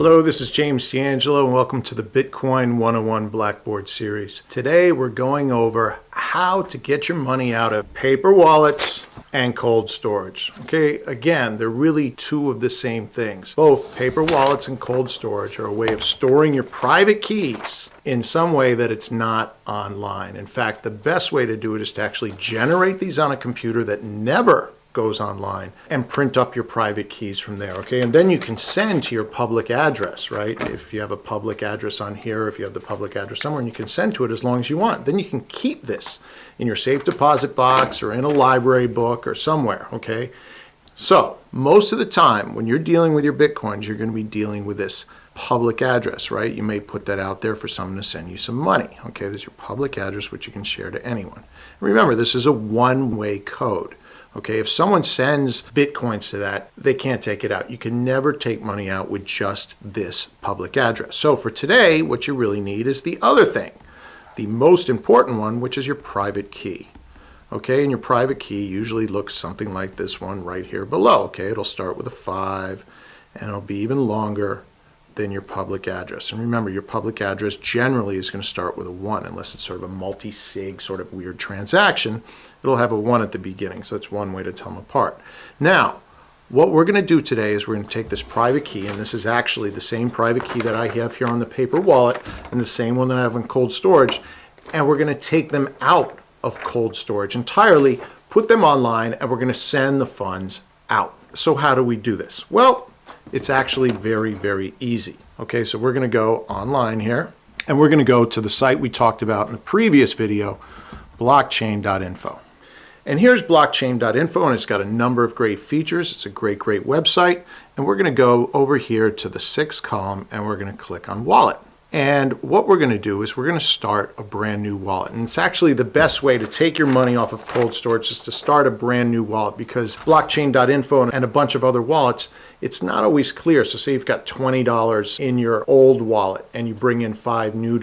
Hello, this is James D'Angelo and welcome to the Bitcoin 101 Blackboard series. Today we're going over how to get your money out of paper wallets and cold storage. Okay, again, they're really two of the same things. Both paper wallets and cold storage are a way of storing your private keys in some way that it's not online. In fact, the best way to do it is to actually generate these on a computer that never goes online and print up your private keys from there, okay? And then you can send to your public address, right? If you have a public address on here, if you have the public address somewhere, and you can send to it as long as you want. Then you can keep this in your safe deposit box or in a library book or somewhere, okay? So most of the time when you're dealing with your Bitcoins, you're going to be dealing with this public address, right? You may put that out there for someone to send you some money, okay? There's your public address, which you can share to anyone. Remember, this is a one-way code. Okay, if someone sends Bitcoins to that, they can't take it out. You can never take money out with just this public address. So for today, what you really need is the other thing, the most important one, which is your private key. Okay, and your private key usually looks something like this one right here below. Okay, it'll start with a 5 and it'll be even longer than your public address. And remember, your public address generally is going to start with a 1 unless it's sort of a multi-sig sort of weird transaction. It'll have a 1 at the beginning, so that's one way to tell them apart. Now, what we're going to do today is we're going to take this private key, and this is actually the same private key that I have here on the paper wallet and the same one that I have in cold storage, and we're going to take them out of cold storage entirely, put them online, and we're going to send the funds out. So how do we do this? Well, it's actually very, very easy. Okay, so we're going to go online here, and we're going to go to the site we talked about in the previous video, blockchain.info. And here's blockchain.info, and it's got a number of great features. It's a great website. And we're going to go over here to the 6th column, and we're going to click on Wallet. And what we're going to do is we're going to start a brand new wallet. And it's actually the best way to take your money off of cold storage is to start a brand new wallet, because blockchain.info and a bunch of other wallets, it's not always clear. So say you've got $20 in your old wallet and you bring in $5 new.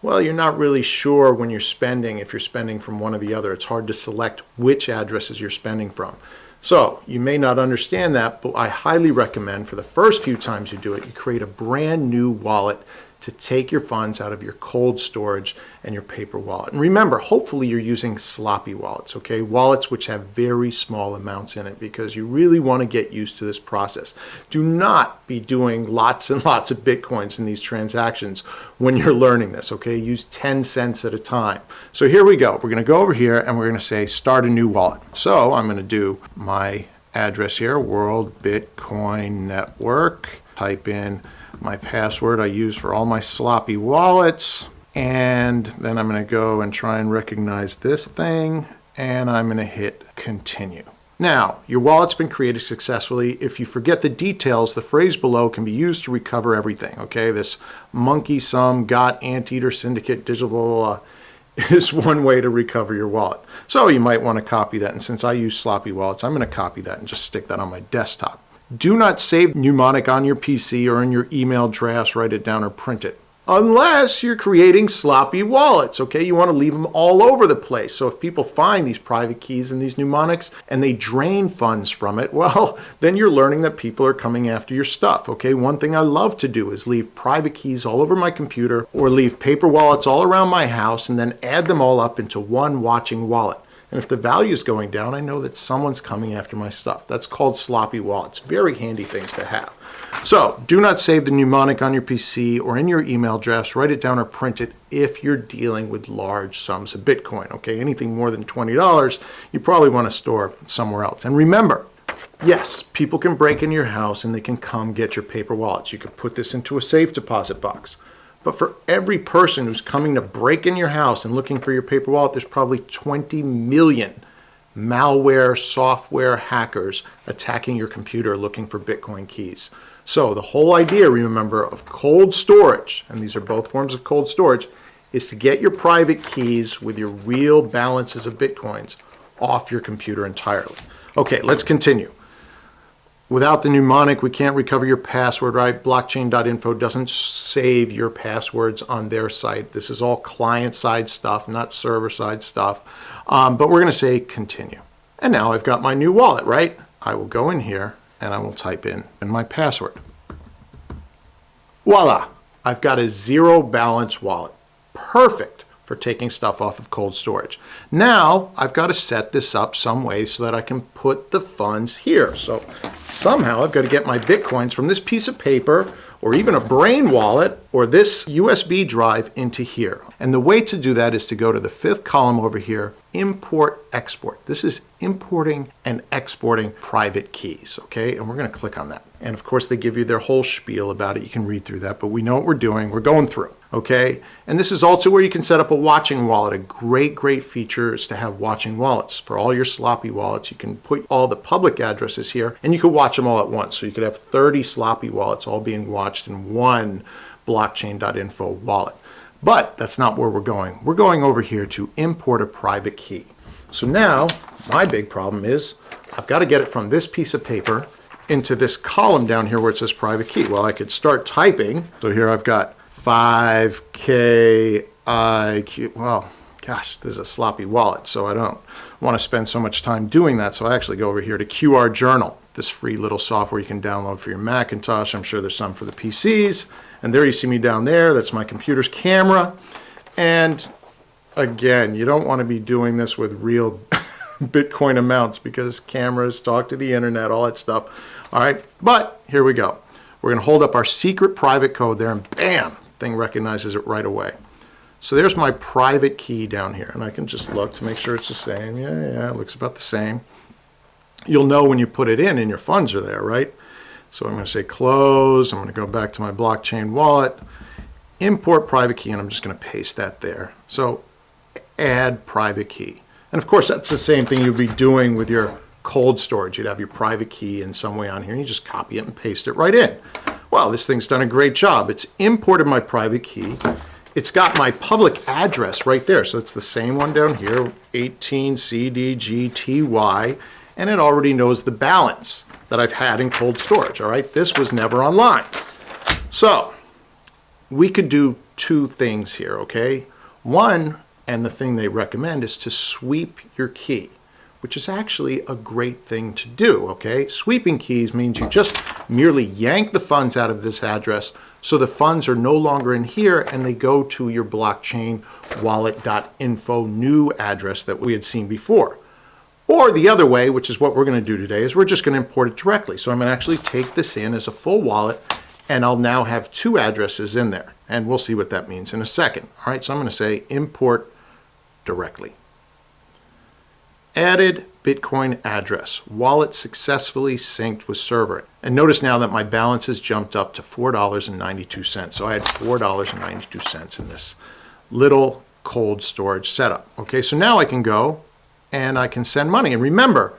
Well, you're not really sure when you're spending, if you're spending from one or the other. It's hard to select which addresses you're spending from. So you may not understand that, but I highly recommend for the first few times you do it, you create a brand new wallet to take your funds out of your cold storage and your paper wallet. And remember, hopefully you're using sloppy wallets, okay? Wallets which have very small amounts in it, because you really want to get used to this process. Do not be doing lots and lots of Bitcoins in these transactions when you're learning this, okay? Use 10 cents at a time. So here we go. We're going to go over here and we're going to say start a new wallet. So I'm going to do my address here, World Bitcoin Network, type in my password I use for all my sloppy wallets, and then I'm going to go and try and recognize this thing, and I'm going to hit continue. Now, your wallet's been created successfully. If you forget the details, the phrase below can be used to recover everything, okay? This monkey sum, got, anteater, syndicate, digital, is one way to recover your wallet. So you might want to copy that, and since I use sloppy wallets, I'm going to copy that and just stick that on my desktop. Do not save mnemonic on your PC or in your email drafts, write it down or print it, unless you're creating sloppy wallets, okay? You want to leave them all over the place. So if people find these private keys and these mnemonics and they drain funds from it, well, then you're learning that people are coming after your stuff, okay? One thing I love to do is leave private keys all over my computer or leave paper wallets all around my house and then add them all up into one watching wallet. And if the value is going down, I know that someone's coming after my stuff. That's called sloppy wallets. Very handy things to have. So do not save the mnemonic on your PC or in your email drafts. Write it down or print it if you're dealing with large sums of Bitcoin. Okay, anything more than $20, you probably want to store somewhere else. And remember, yes, people can break into your house and they can come get your paper wallets. You could put this into a safe deposit box. But for every person who's coming to break in your house and looking for your paper wallet, there's probably 20 million malware, software hackers attacking your computer looking for Bitcoin keys. So the whole idea, remember, of cold storage, and these are both forms of cold storage, is to get your private keys with your real balances of Bitcoins off your computer entirely. Okay, let's continue. Without the mnemonic, we can't recover your password, right? Blockchain.info doesn't save your passwords on their site. This is all client-side stuff, not server-side stuff. But we're going to say continue. And now I've got my new wallet, right? I will go in here and I will type in my password. Voila, I've got a zero balance wallet. Perfect for taking stuff off of cold storage. Now I've got to set this up some way so that I can put the funds here. So somehow I've got to get my Bitcoins from this piece of paper or even a brain wallet or this USB drive into here. And the way to do that is to go to the fifth column over here, import export. This is importing and exporting private keys, okay? And we're going to click on that. And of course they give you their whole spiel about it. You can read through that, but we know what we're doing. We're going through, okay? And this is also where you can set up a watching wallet. A great feature is to have watching wallets. For all your sloppy wallets, you can put all the public addresses here and you could watch them all at once. So you could have 30 sloppy wallets all being watched in one blockchain.info wallet. But that's not where we're going. We're going over here to import a private key. So now my big problem is I've got to get it from this piece of paper into this column down here where it says private key. Well, I could start typing. So here I've got 5KIQ. Well, gosh, this is a sloppy wallet, so I don't want to spend so much time doing that. So I actually go over here to QR Journal, this free little software you can download for your Macintosh. I'm sure there's some for the PCs. And there you see me down there. That's my computer's camera. And again, you don't want to be doing this with real Bitcoin amounts because cameras talk to the internet, all that stuff. All right, but here we go. We're going to hold up our secret private code there and bam, thing recognizes it right away. So there's my private key down here. And I can just look to make sure it's the same. Yeah, it looks about the same. You'll know when you put it in and your funds are there, right? So I'm going to say close. I'm going to go back to my blockchain wallet, import private key, and I'm just going to paste that there. So add private key. And of course, that's the same thing you'd be doing with your cold storage. You'd have your private key in some way on here, and you just copy it and paste it right in. Well, this thing's done a great job. It's imported my private key. It's got my public address right there. So it's the same one down here, 18CDGTY, and it already knows the balance that I've had in cold storage, all right? This was never online. So we could do two things here, okay? One, and the thing they recommend, is to sweep your key, which is actually a great thing to do, okay? Sweeping keys means you just merely yank the funds out of this address so the funds are no longer in here and they go to your blockchain wallet.info new address that we had seen before. Or the other way, which is what we're going to do today, is we're just going to import it directly. So I'm going to actually take this in as a full wallet, and I'll now have two addresses in there. And we'll see what that means in a second. All right, so I'm going to say import directly. Added Bitcoin address. Wallet successfully synced with server. And notice now that my balance has jumped up to $4.92. So I had $4.92 in this little cold storage setup. Okay, so now I can go and I can send money. And remember,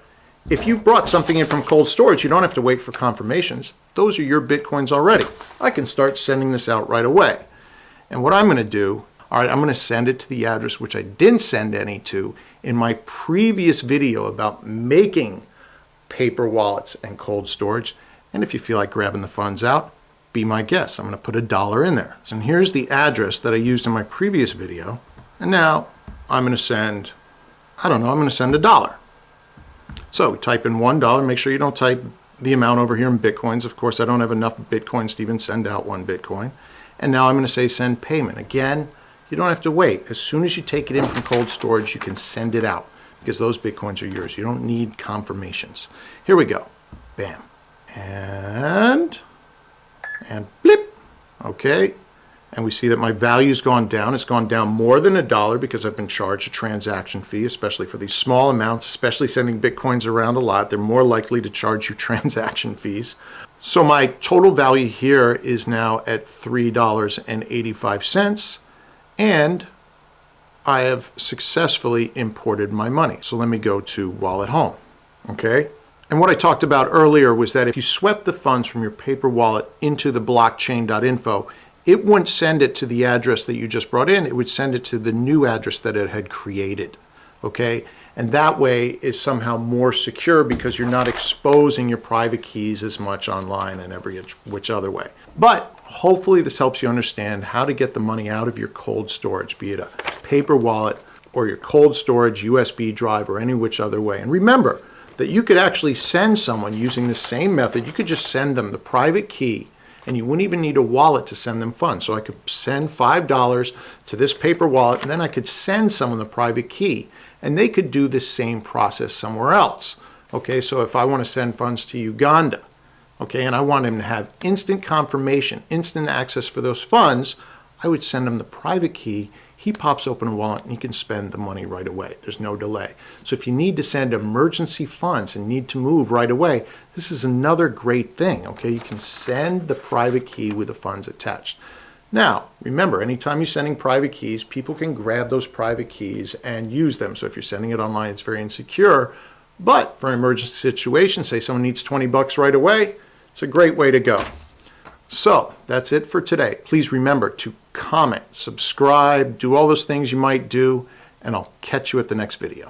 if you brought something in from cold storage, you don't have to wait for confirmations. Those are your Bitcoins already. I can start sending this out right away. And what I'm going to do, all right, I'm going to send it to the address which I didn't send any to in my previous video about making paper wallets and cold storage. And if you feel like grabbing the funds out, be my guest. I'm going to put $1 in there. And here's the address that I used in my previous video. And now I'm going to send, I'm going to send $1. So type in $1. Make sure you don't type the amount over here in Bitcoins. Of course, I don't have enough Bitcoins to even send out 1 Bitcoin. And now I'm going to say send payment. Again, you don't have to wait. As soon as you take it in from cold storage, you can send it out because those Bitcoins are yours. You don't need confirmations. Here we go. Bam. And blip. Okay. And we see that my value's gone down. It's gone down more than $1 because I've been charged a transaction fee, especially for these small amounts, especially sending Bitcoins around a lot. They're more likely to charge you transaction fees. So my total value here is now at $3.85. And I have successfully imported my money. So let me go to Wallet Home, okay? And what I talked about earlier was that if you swept the funds from your paper wallet into the blockchain.info, it wouldn't send it to the address that you just brought in. It would send it to the new address that it had created, okay? And that way is somehow more secure because you're not exposing your private keys as much online and every which other way. But hopefully this helps you understand how to get the money out of your cold storage, be it a paper wallet or your cold storage USB drive or any which other way. And remember that you could actually send someone using the same method. You could just send them the private key And you wouldn't even need a wallet to send them funds. So I could send $5 to this paper wallet, and then I could send someone the private key, and they could do the same process somewhere else. Okay, so if I want to send funds to Uganda, okay, and I want him to have instant confirmation, instant access for those funds, I would send him the private key. He pops open a wallet and he can spend the money right away. There's no delay. So if you need to send emergency funds and need to move right away, this is another great thing, okay? You can send the private key with the funds attached. Now, remember, anytime you're sending private keys, people can grab those private keys and use them. So if you're sending it online, it's very insecure. But for an emergency situation, say someone needs 20 bucks right away, it's a great way to go. So that's it for today. Please remember to comment, subscribe, do all those things you might do, and I'll catch you at the next video.